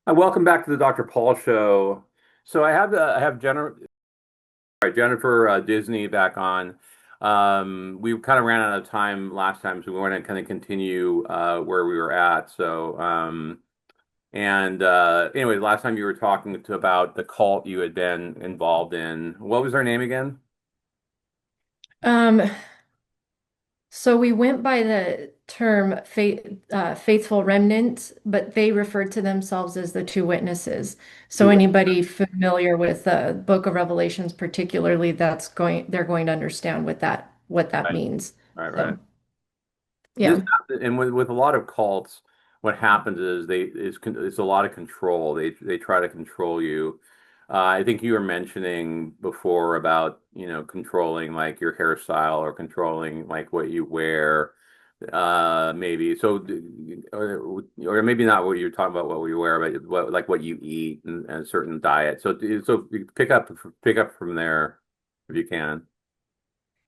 Welcome back to the Dr. Paul Show. So I have Jennifer Disney back on. We kind of ran out of time last time, so we want to kind of continue where we were at. Anyway, last time you were talking about the cult you had been involved in. What was their name again? Um, so we went by the term faithful remnants, but they referred to themselves as the two witnesses. So Two. anybody familiar with the Book of Revelations, particularly, they're going to understand what that Right, means. right, right. So This yeah. and with a lot of cults, what happens is it's a lot of control. They try to control you. I think you were mentioning before about, controlling like your hairstyle or controlling like what you wear. Maybe or maybe not what you're talking about what we wear, but what you eat and certain diet. So pick up from there if you can.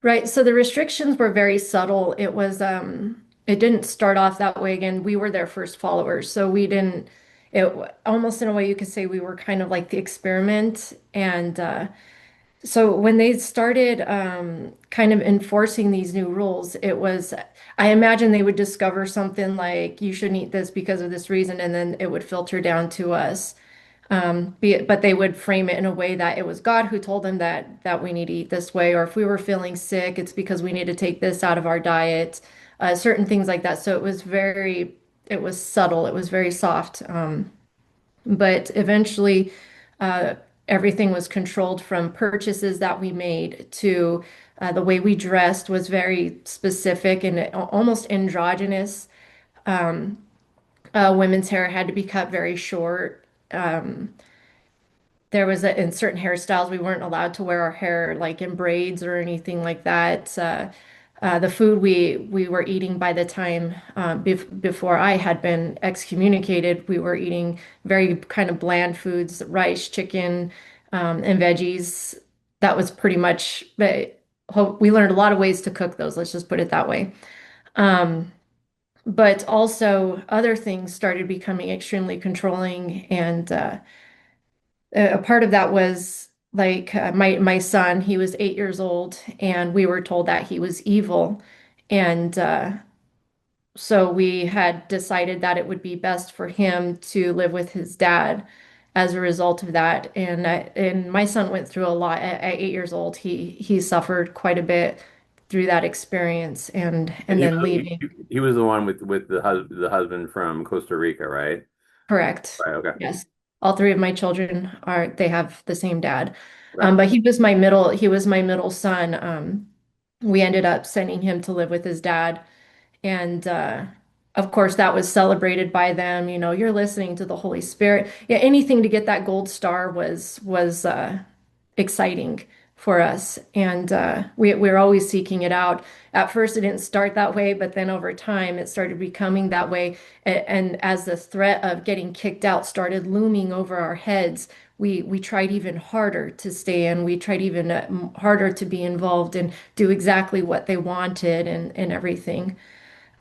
Right. So the restrictions were very subtle. It didn't start off that way. Again, we were their first followers. So we didn't, it almost in a way you could say we were kind of like the experiment. And so when they started kind of enforcing these new rules, I imagine they would discover something like you shouldn't eat this because of this reason, and then it would filter down to us. But they would frame it in a way that it was God who told them that we need to eat this way, or if we were feeling sick, it's because we need to take this out of our diet, certain things like that. So it was subtle, it was very soft. But eventually, uh, everything was controlled from purchases that we made to the way we dressed was very specific and almost androgynous. Women's hair had to be cut very short. In certain hairstyles, we weren't allowed to wear our hair like in braids or anything like that. The food we were eating by the time before I had been excommunicated, we were eating very kind of bland foods, rice, chicken, and veggies. That was pretty much. We learned a lot of ways to cook those. Let's just put it that way. But also other things started becoming extremely controlling, and a part of that was like my son, he was 8 years old, and we were told that he was evil. And so we had decided that it would be best for him to live with his dad as a result of that. And my son went through a lot at 8 years old. He suffered quite a bit through that experience And and then leaving. he was the one with the husband from Costa Rica, right? Correct. Right. Okay. Yes. All three of my children they have the same dad. Right. But he was my middle son. We ended up sending him to live with his dad. And of course, that was celebrated by them. You know, you're listening to the Holy Spirit. Yeah, anything to get that gold star was exciting for us, and we're always seeking it out. At first, it didn't start that way, but then over time, it started becoming that way. And as the threat of getting kicked out started looming over our heads, we tried even harder to stay in. We tried even harder to be involved and do exactly what they wanted and everything.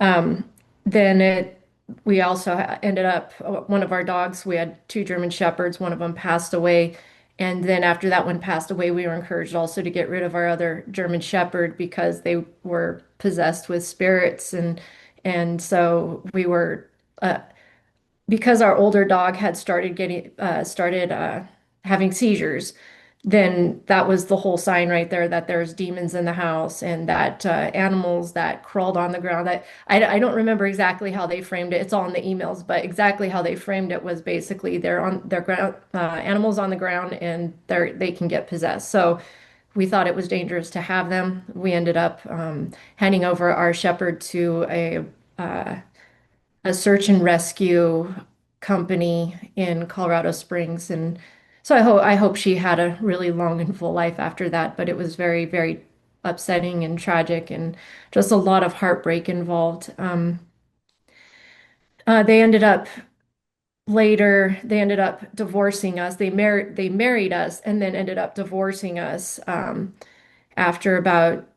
Um, then it, we also ended up, one of our dogs, we had two German Shepherds, one of them passed away. And then after that one passed away, we were encouraged also to get rid of our other German Shepherd because they were possessed with spirits. And so we were, because our older dog had started having seizures, then that was the whole sign right there that there's demons in the house and that animals that crawled on the ground. I don't remember exactly how they framed it. It's all in the emails, but exactly how they framed it was basically they're on their ground, animals on the ground, and they can get possessed. So we thought it was dangerous to have them. We ended up handing over our shepherd to a search and rescue company in Colorado Springs. And so I hope she had a really long and full life after that, but it was very, very upsetting and tragic and just a lot of heartbreak involved. They ended up they ended up divorcing us. They married us and then ended up divorcing us after about,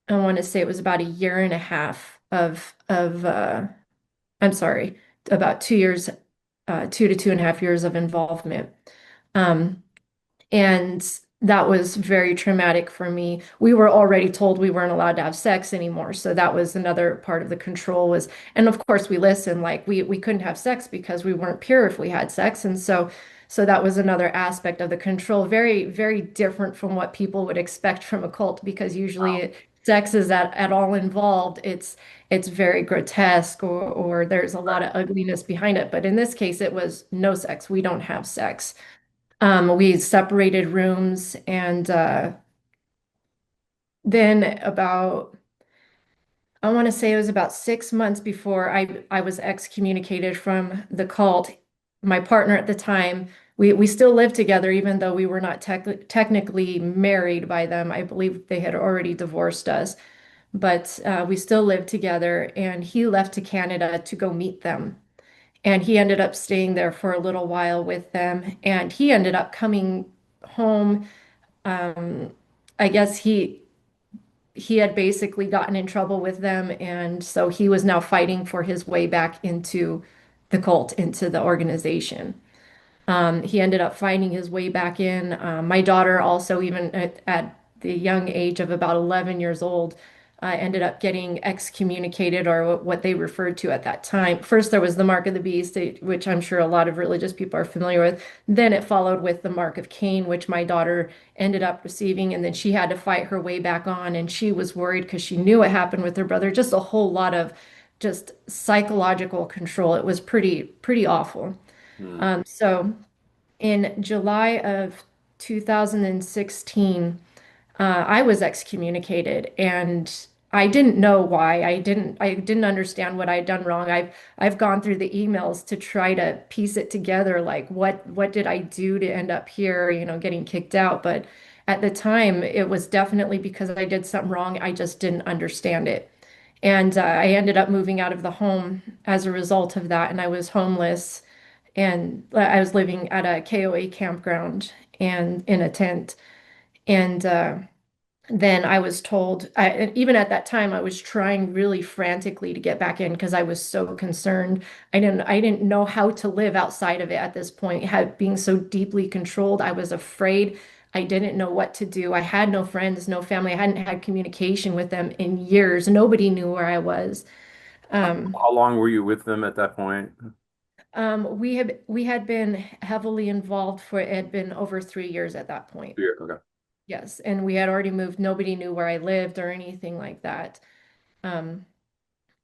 I want to say it was about a year and a half of I'm sorry, about 2 years. 2 to 2.5 years of involvement. Um, and that was very traumatic for me. We were already told we weren't allowed to have sex anymore. So that was another part of the control was, and of course we listened, like we couldn't have sex because we weren't pure if we had sex. And so that was another aspect of the control, very, very different from what people would expect from a cult, because usually sex is at all involved. It's very grotesque or there's a lot of ugliness behind it. But in this case, it was no sex. We don't have sex. We separated rooms, and then I want to say it was about 6 months before I was excommunicated from the cult. My partner at the time, we still lived together, even though we were not technically married by them. I believe they had already divorced us, but we still lived together, and he left to Canada to go meet them. And he ended up staying there for a little while with them, and he ended up coming home. um, I guess he had basically gotten in trouble with them, and so he was now fighting for his way back into the cult, into the organization. He ended up finding his way back in. My daughter also, even at the young age of about 11 years old, ended up getting excommunicated, or what they referred to at that time. First, there was the mark of the beast, which I'm sure a lot of religious people are familiar with. Then it followed with the mark of Cain, which my daughter ended up receiving. And then she had to fight her way back on. And she was worried because she knew what happened with her brother. Just a whole lot of just psychological control. It was pretty awful. Hmm. So in July of 2016, I was excommunicated, and I didn't know why. I didn't understand what I'd done wrong. I've gone through the emails to try to piece it together, like what did I do to end up here, getting kicked out. But at the time, it was definitely because I did something wrong. I just didn't understand it. And I ended up moving out of the home as a result of that, and I was homeless, and I was living at a KOA campground and in a tent. And then I was told, even at that time, I was trying really frantically to get back in because I was so concerned. I didn't know how to live outside of it at this point. Being so deeply controlled, I was afraid. I didn't know what to do. I had no friends, no family. I hadn't had communication with them in years. Nobody knew where I was. Um, How long were you with them at that point? we had been heavily involved for it had been over 3 years at that point. Yeah, okay. Yes, and we had already moved. Nobody knew where I lived or anything like that. Um,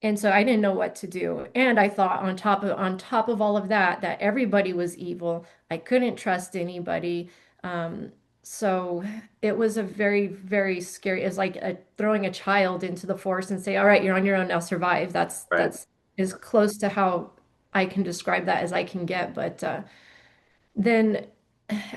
and so I didn't know what to do. And I thought on top of all of that, that everybody was evil. I couldn't trust anybody. Um, so it was a very, very scary. It's like throwing a child into the forest and say, "All right, you're on your own now. Survive." That's Right. that's as close to how I can describe that as I can get. But then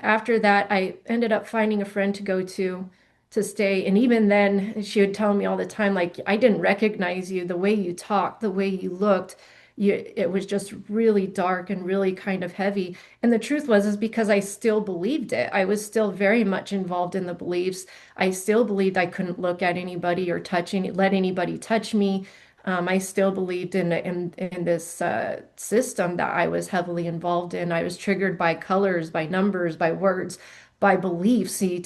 after that, I ended up finding a friend to go to stay. And even then, she would tell me all the time, like, I didn't recognize you, the way you talked, the way you looked. It was just really dark and really kind of heavy. And the truth was, is because I still believed it. I was still very much involved in the beliefs. I still believed I couldn't look at anybody or let anybody touch me. I still believed in this system that I was heavily involved in. I was triggered by colors, by numbers, by words, by beliefs. See,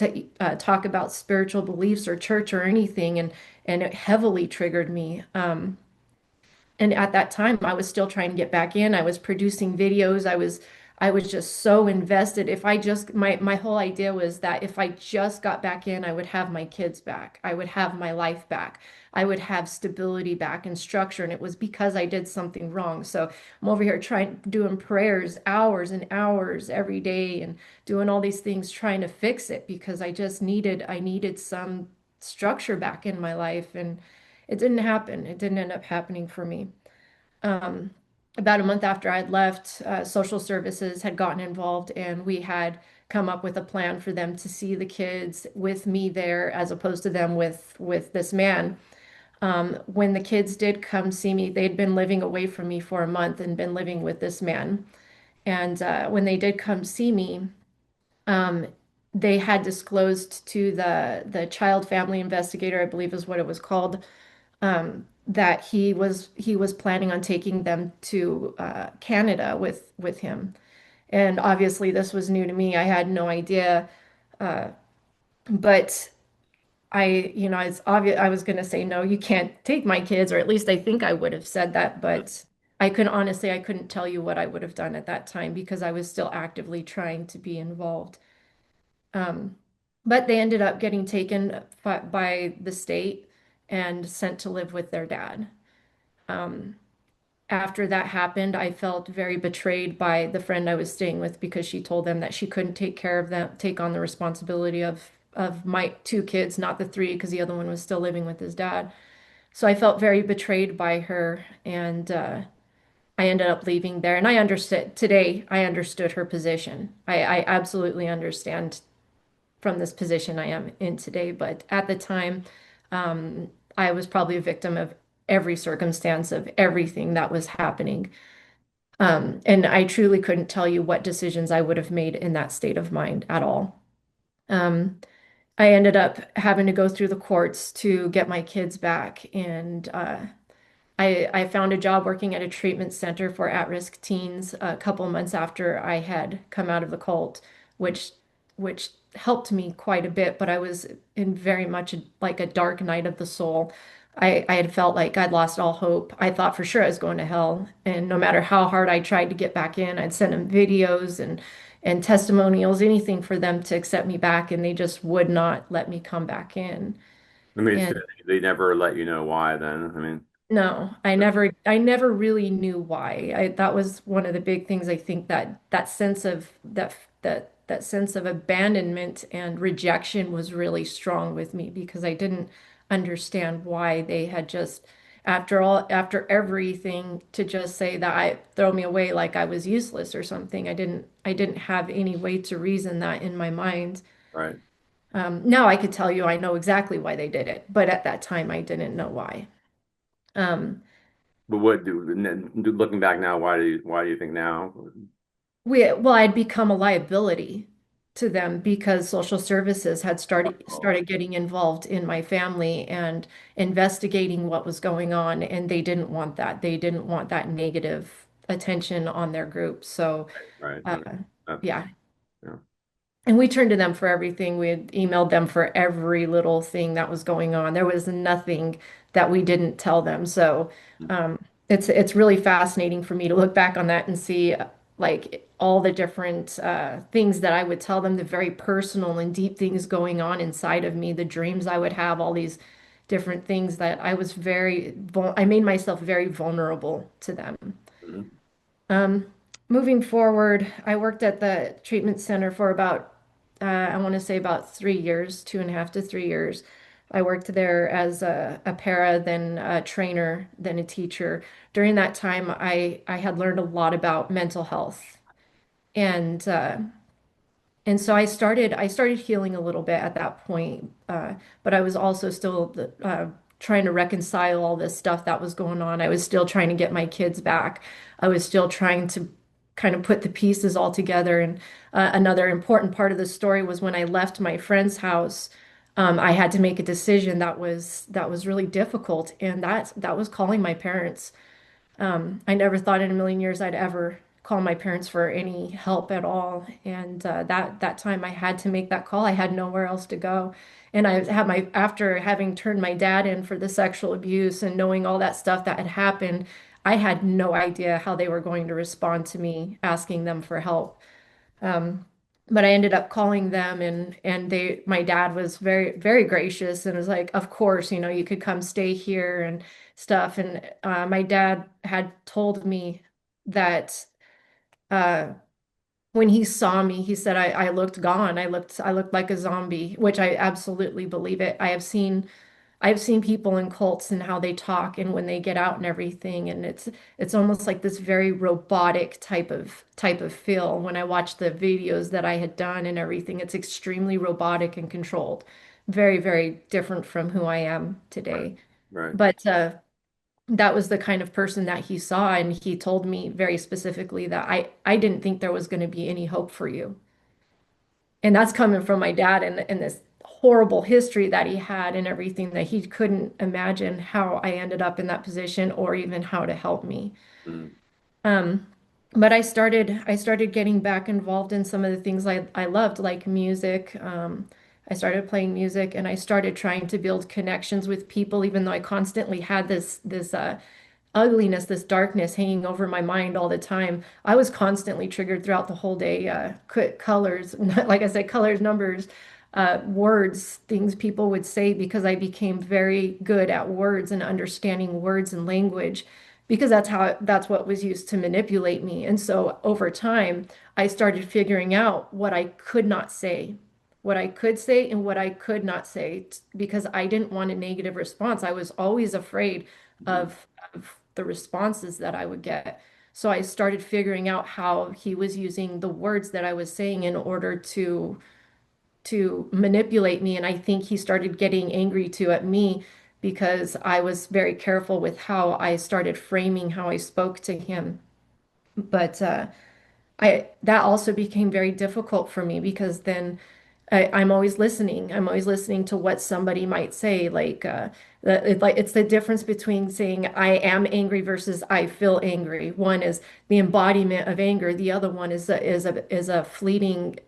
talk about spiritual beliefs or church or anything, and it heavily triggered me. And at that time, I was still trying to get back in. I was producing videos. I was just so invested. If I just my whole idea was that if I just got back in, I would have my kids back. I would have my life back. I would have stability back and structure. And it was because I did something wrong. So I'm over here doing prayers hours and hours every day and doing all these things trying to fix it because I needed some structure back in my life. And it didn't happen. It didn't end up happening for me. Um, about a month after I'd left, social services had gotten involved, and we had come up with a plan for them to see the kids with me there, as opposed to them with this man. When the kids did come see me, they'd been living away from me for a month and been living with this man. And when they did come see me, um, they had disclosed to the child family investigator, I believe is what it was called, that he was planning on taking them to Canada with him. And obviously, this was new to me. I had no idea. But it's obvious I was going to say, no, you can't take my kids, or at least I think I would have said that. But I couldn't tell you what I would have done at that time because I was still actively trying to be involved. Um, but they ended up getting taken by the state and sent to live with their dad. Um, After that happened, I felt very betrayed by the friend I was staying with because she told them that she couldn't take care of them, take on the responsibility of my two kids, not the three, because the other one was still living with his dad. So I felt very betrayed by her, and I ended up leaving there. And I understood today, I understood her position. I absolutely understand from this position I am in today. But at the time, I was probably a victim of every circumstance of everything that was happening. And I truly couldn't tell you what decisions I would have made in that state of mind at all. Um, I ended up having to go through the courts to get my kids back, and I found a job working at a treatment center for at-risk teens a couple months after I had come out of the cult, which which helped me quite a bit, but I was in very much like a dark night of the soul. I had felt like I'd lost all hope. I thought for sure I was going to hell, and no matter how hard I tried to get back in, I'd send them videos and testimonials, anything for them to accept me back, and they just would not let me come back in. I mean, so And they never let you know why then. I mean, no, I never really knew why. That was one of the big things I think that sense of that sense of abandonment and rejection was really strong with me because I didn't understand why they had just after everything to just say that I throw me away like I was useless or something. I didn't have any way to reason that in my mind. right. Now I could tell you I know exactly why they did it, but at that time I didn't know why. Um, But looking back now, why do you think now? well, I'd become a liability to them because social services had Oh, started getting involved in my family and investigating what was going on, and they didn't want that. They didn't want that negative attention on their group. So, right. uh, That's yeah. yeah. And we turned to them for everything. We had emailed them for every little thing that was going on. There was nothing that we didn't tell them. So um, it's really fascinating for me to look back on that and see like all the different things that I would tell them, the very personal and deep things going on inside of me, the dreams I would have, all these different things that I made myself very vulnerable to them. Mhm. Um, Moving forward, I worked at the treatment center for about, I want to say about 3 years, 2.5 to 3 years. I worked there as a para, then a trainer, then a teacher. During that time, I had learned a lot about mental health. And so I started healing a little bit at that point, but I was also still trying to reconcile all this stuff that was going on. I was still trying to get my kids back. I was still trying to kind of put the pieces all together. And another important part of the story was when I left my friend's house, I had to make a decision that was really difficult, and that was calling my parents. I never thought in a million years I'd ever call my parents for any help at all. And that time I had to make that call. I had nowhere else to go. And I had after having turned my dad in for the sexual abuse and knowing all that stuff that had happened, I had no idea how they were going to respond to me asking them for help. Um, but I ended up calling them, and my dad was very very gracious and was like, of course, you could come stay here and stuff. And my dad had told me that uh, when he saw me, he said I looked gone. I looked like a zombie, which I absolutely believe it. I've seen people in cults and how they talk and when they get out and everything, and it's almost like this very robotic type of feel. When I watch the videos that I had done and everything, it's extremely robotic and controlled. Very, very different from who I am Right. today. Right. But that was the kind of person that he saw, and he told me very specifically that I didn't think there was going to be any hope for you. And that's coming from my dad and this horrible history that he had and everything that he couldn't imagine how I ended up in that position or even how to help me. Mm, Um, but I started getting back involved in some of the things I loved, like music. I started playing music and I started trying to build connections with people, even though I constantly had this ugliness, this darkness hanging over my mind all the time. I was constantly triggered throughout the whole day. Colors, like I said, colors, numbers, words, things people would say because I became very good at words and understanding words and language because that's what was used to manipulate me. And so over time, I started figuring out what I could not say. What I could say and what I could not say because I didn't want a negative response. I was always afraid mm, of the responses that I would get. So I started figuring out how he was using the words that I was saying in order to manipulate me. And I think he started getting angry too at me because I was very careful with how I started framing how I spoke to him. But I that also became very difficult for me because then I'm always listening. I'm always listening to what somebody might say. Like it's the difference between saying I am angry versus I feel angry. One is the embodiment of anger. The other one is a fleeting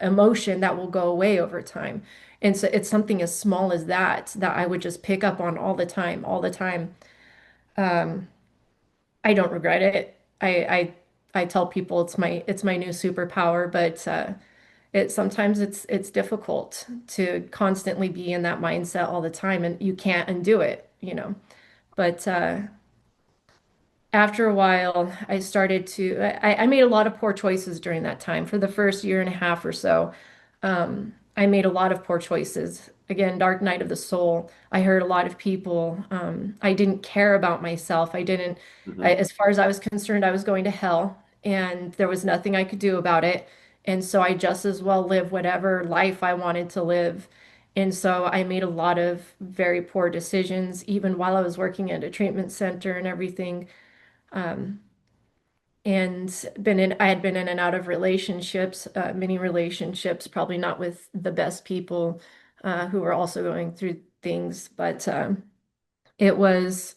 emotion that will go away over time. And so it's something as small as that I would just pick up on all the time, all the time. Um, I don't regret it. I tell people it's my new superpower, but it sometimes it's difficult to constantly be in that mindset all the time, and you can't undo it, you know. But after a while, I made a lot of poor choices during that time. For the first year and a half or so, I made a lot of poor choices. Again, dark night of the soul. I hurt a lot of people. I didn't care about myself. mhm, As far as I was concerned, I was going to hell, and there was nothing I could do about it. And so I just as well live whatever life I wanted to live. And so I made a lot of very poor decisions, even while I was working at a treatment center and everything. Um, and I had been in and out of relationships, many relationships, probably not with the best people, who were also going through things. But it was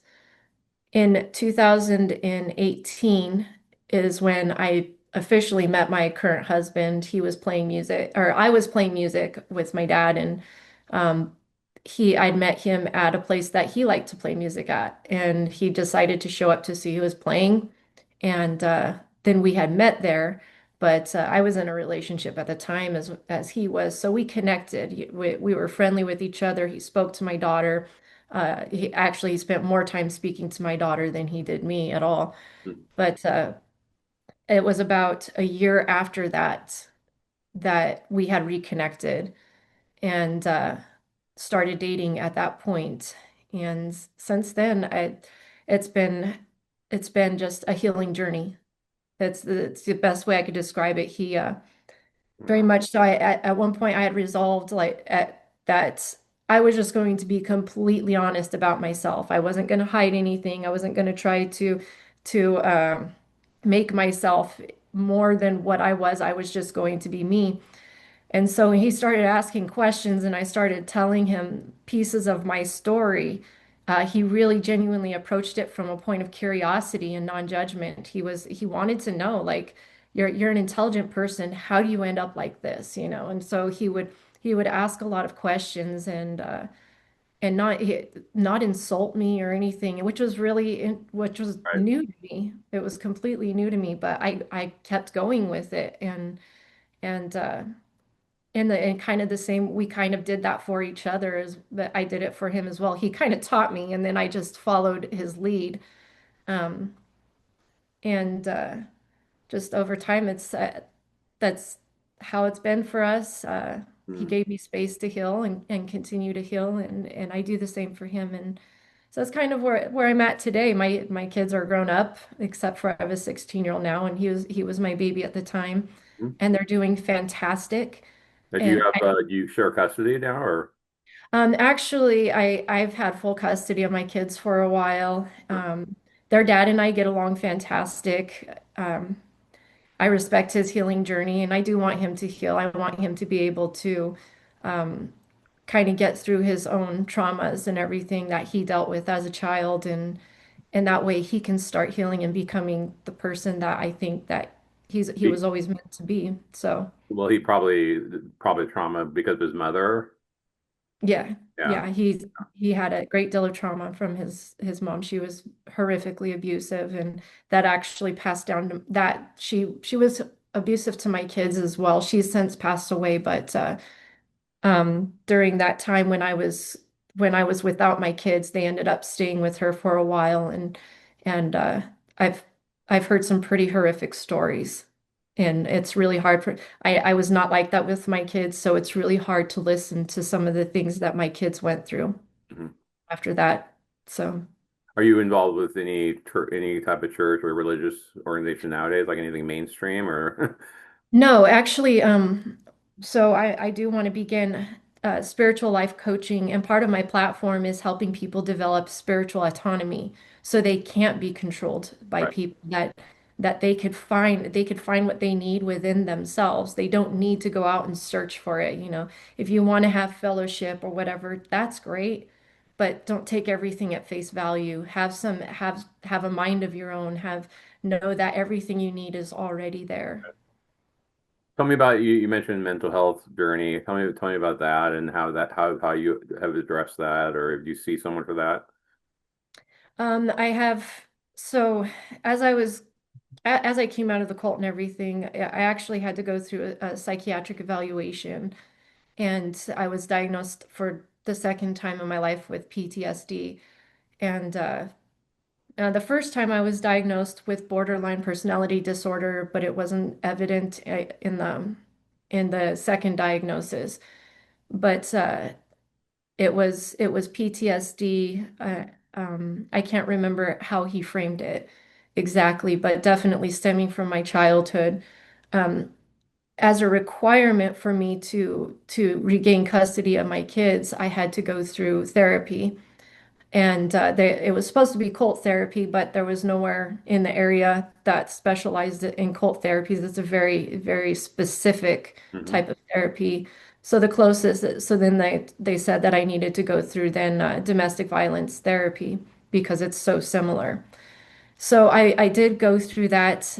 in 2018 is when I officially met my current husband. He was playing music, or I was playing music with my dad, and um, I'd met him at a place that he liked to play music at, and he decided to show up to see who was playing. And then we had met there, but I was in a relationship at the time as he was, so we connected. We were friendly with each other. He spoke to my daughter. He spent more time speaking to my daughter than he did me at all. mm, But it was about a year after that we had reconnected and started dating at that point. And since then, it's been it's been just a healing journey. It's the best way I could describe it. He very wow, much so. At one point I had resolved that I was just going to be completely honest about myself. I wasn't going to hide anything. I wasn't going to try to make myself more than what I was. I was just going to be me. And so he started asking questions, and I started telling him pieces of my story. He really genuinely approached it from a point of curiosity and non-judgment. He wanted to know, like, you're an intelligent person. How do you end up like this? You know? And so he would ask a lot of questions and not insult me or anything, which was right, new to me. It was completely new to me, but I kept going with it and and kind of the same, we kind of did that for each other as but I did it for him as well. He kind of taught me and then I just followed his lead. Um, and just over time, that's how it's been for us. He mm, gave me space to heal and continue to heal, and I do the same for him. And so that's kind of where I'm at today. My kids are grown up, except for I have a 16-year-old now, and he was my baby at the time, mm. and they're doing fantastic. Do you And have do you share custody now, or? actually, I've had full custody of my kids for a while. uh, Their dad and I get along fantastic. I respect his healing journey, and I do want him to heal. I want him to be able to kind of get through his own traumas and everything that he dealt with as a child, and that way he can start healing and becoming the person that I think that he He, was always meant to be. So well, he probably trauma because of his mother. yeah, Yeah. yeah, he had a great deal of trauma from his mom. She was horrifically abusive, and that actually passed down to that she was abusive to my kids as well. She's since passed away, but during that time when I was without my kids, they ended up staying with her for a while, and I've I've heard some pretty horrific stories, and it's really hard for I was not like that with my kids, so it's really hard to listen to some of the things that my kids went through Mhm. after that. So. Are you involved with any type of church or religious organization nowadays, like anything mainstream or? No, actually, so I do want to begin spiritual life coaching, and part of my platform is helping people develop spiritual autonomy so they can't be controlled by Right. people that they could find what they need within themselves. They don't need to go out and search for it, you know. If you want to have fellowship or whatever, that's great, but don't take everything at face value. Have a mind of your own, have know that everything you need is already there. Tell me about you. You mentioned mental health journey. Tell me about that and how you have addressed that, or if you see someone for that. I have so as I was as I came out of the cult and everything, I actually had to go through a psychiatric evaluation, and I was diagnosed for the second time in my life with PTSD. And the first time I was diagnosed with borderline personality disorder, but it wasn't evident in the second diagnosis. But it was PTSD. I can't remember how he framed it exactly, but definitely stemming from my childhood. Um, as a requirement for me to regain custody of my kids, I had to go through therapy. And it was supposed to be cult therapy, but there was nowhere in the area that specialized in cult therapies. It's a very, very specific Hmm. type of therapy. So the closest, so then they said that I needed to go through then domestic violence therapy because it's so similar. So I did go through that.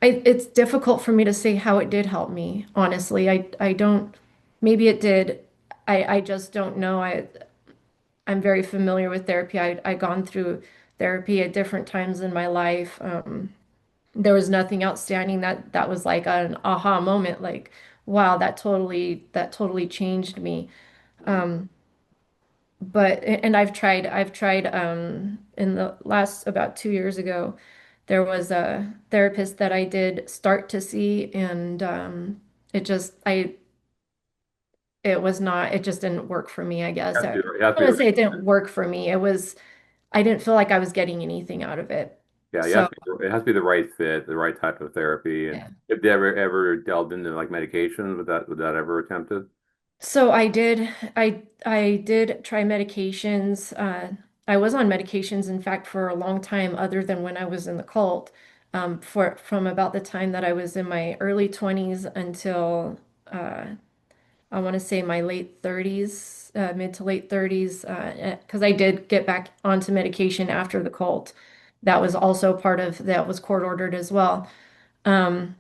It's difficult for me to say how it did help me, honestly. I don't, maybe it did. I just don't know. I'm very familiar with therapy. I gone through therapy at different times in my life. There was nothing outstanding that was like an aha moment, like, wow, that totally changed me. Um, but and I've tried in the last about 2 years ago, there was a therapist that I did start to see, and it just I it was not it just didn't work for me, I guess. I It has to don't be want the to say it didn't work for me. I didn't feel like I was getting anything out of it. yeah, So, it has to be the right fit, the right type of therapy. And yeah. if they ever delved into like medication, would that ever attempted? So I did try medications. I was on medications, in fact, for a long time, other than when I was in the cult. For from about the time that I was in my early 20s until I want to say my late 30s, mid to late 30s, because I did get back onto medication after the cult. That was also part of that was court ordered as well. Um,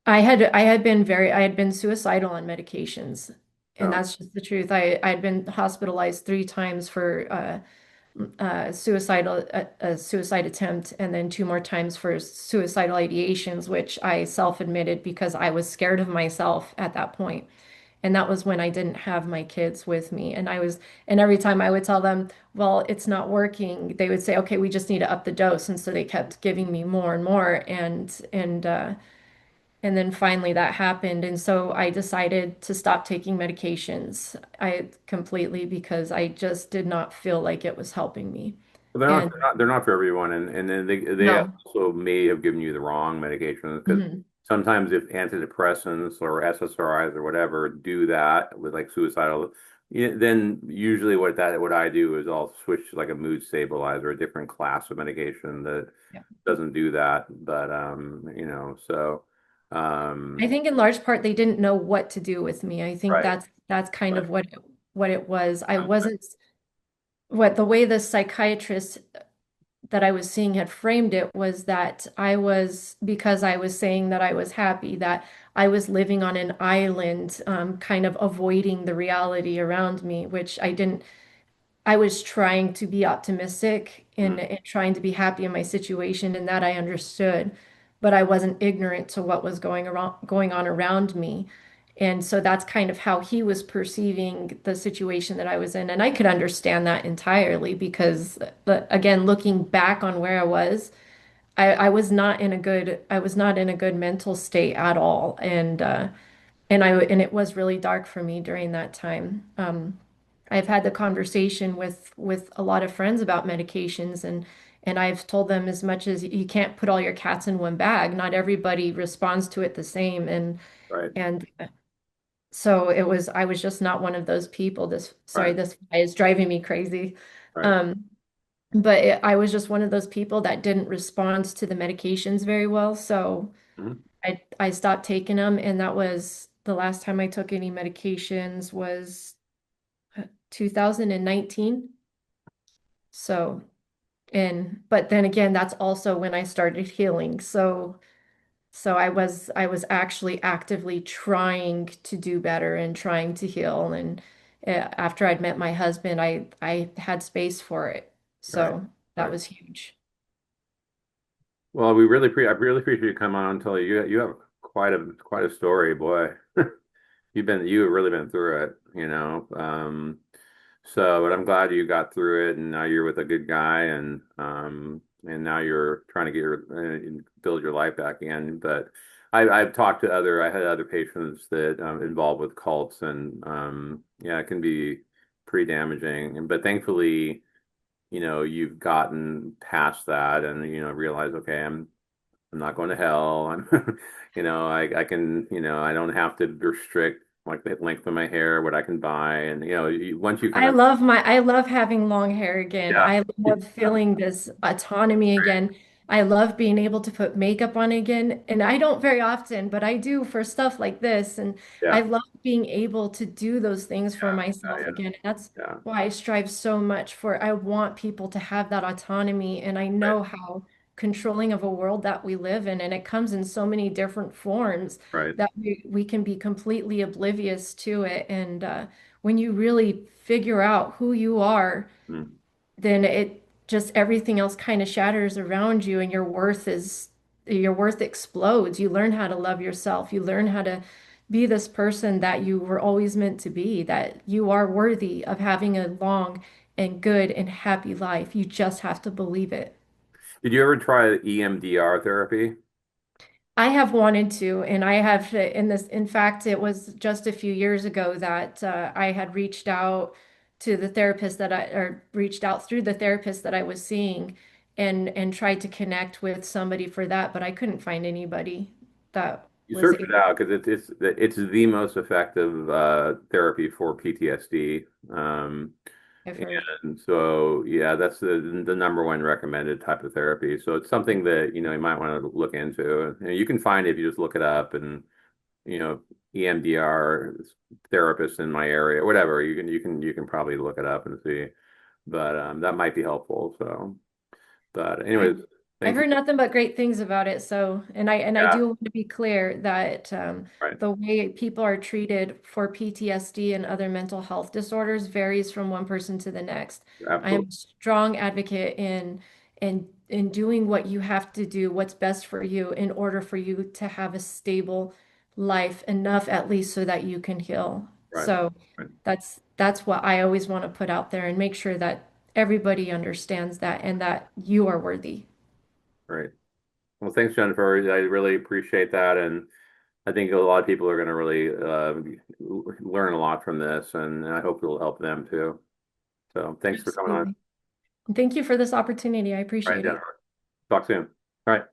I had been suicidal on medications, and No. that's just the truth. I had been hospitalized 3 times for a suicide attempt, and then 2 more times for suicidal ideations, which I self-admitted because I was scared of myself at that point. And that was when I didn't have my kids with me. And every time I would tell them, well, it's not working, they would say, okay, we just need to up the dose. And so they kept giving me more and more. And then finally that happened. And so I decided to stop taking medications. I completely because I just did not feel like it was helping me. But they're not, And they're not, they're not for everyone, and then they no. also may have given you the wrong medications because Mhm. sometimes if antidepressants or SSRIs or whatever do that with like suicidal, then usually what I do is I'll switch to like a mood stabilizer, a different class of medication that Yeah. doesn't do that. But so I um, think in large part they didn't know what to do with me. I think right. That's kind Right. of what it was. I Okay. wasn't what the way the psychiatrist that I was seeing had framed it was that I was, because I was saying that I was happy, that I was living on an island, kind of avoiding the reality around me, which I didn't. I was trying to be optimistic Mm, and trying to be happy in my situation, and that I understood, but I wasn't ignorant to what was going on around me. And so that's kind of how he was perceiving the situation that I was in. And I could understand that entirely because, again, looking back on where I was, I was not in a good mental state at all. And it was really dark for me during that time. I've had the conversation with a lot of friends about medications, and I've told them as much as you can't put all your cats in one bag. Not everybody responds to it the same, right. and so I was just not one of those people. Right. This guy is driving me crazy. Right. Um, but I was just one of those people that didn't respond to the medications very well. So Mhm. I stopped taking them, and that was the last time I took any medications was 2019. So, but then again, that's also when I started healing. So I was actually actively trying to do better and trying to heal. And after I'd met my husband, I had space for it. Right. So that Right. was huge. Well, I really appreciate you coming on and tell you have quite a story, boy. You've really been through it, you know. But I'm glad you got through it, and now you're with a good guy, and now you're trying to build your life back again. But I had other patients that involved with cults, and yeah, it can be pretty damaging. But thankfully, you've gotten past that, and realize, okay, I'm not going to hell. I'm, I can, I don't have to restrict like the length of my hair, what I can buy, and once you kind of, I love having long hair again. yeah, I love feeling this autonomy again. I love being able to put makeup on again. And I don't very often, but I do for stuff like this. And I yeah, love being able to do those things for myself yeah, again. And that's yeah, why I strive so much for I want people to have that autonomy. And I right, know how controlling of a world that we live in, and it comes in so many different forms right. that we can be completely oblivious to it. And when you really figure out who you are, Mm. then it just everything else kind of shatters around you and your worth explodes. You learn how to love yourself. You learn how to be this person that you were always meant to be, that you are worthy of having a long and good and happy life. You just have to believe it. Did you ever try EMDR therapy? I have wanted to, and I have in fact, it was just a few years ago that I had reached out to the therapist or reached out through the therapist that I was seeing and tried to connect with somebody for that, but I couldn't find anybody that You was search it able. out because it's the most effective therapy for PTSD. I've heard. And so, yeah, that's the number one recommended type of therapy. So it's something that, you might want to look into. And you can find it if you just look it up and, you know, EMDR therapist in my area, whatever. You can probably look it up and see. But that might be helpful. So, but anyways, I've I've thank you. heard nothing but great things about it. So, and I Yeah, do want to be clear that right. the way people are treated for PTSD and other mental health disorders varies from one person to the next. I am Absolutely. a strong advocate in doing what you have to do, what's best for you in order for you to have a stable life, enough at least so that you can heal. Right. So Right. that's what I always want to put out there and make sure that everybody understands that and that you are worthy. Right. Well, thanks, Jennifer. I really appreciate that. And I think a lot of people are going to really learn a lot from this, and I hope it'll help them too. So thanks for coming on. Absolutely. Thank you for this opportunity. I All right, appreciate it. Jennifer. Talk soon. All right.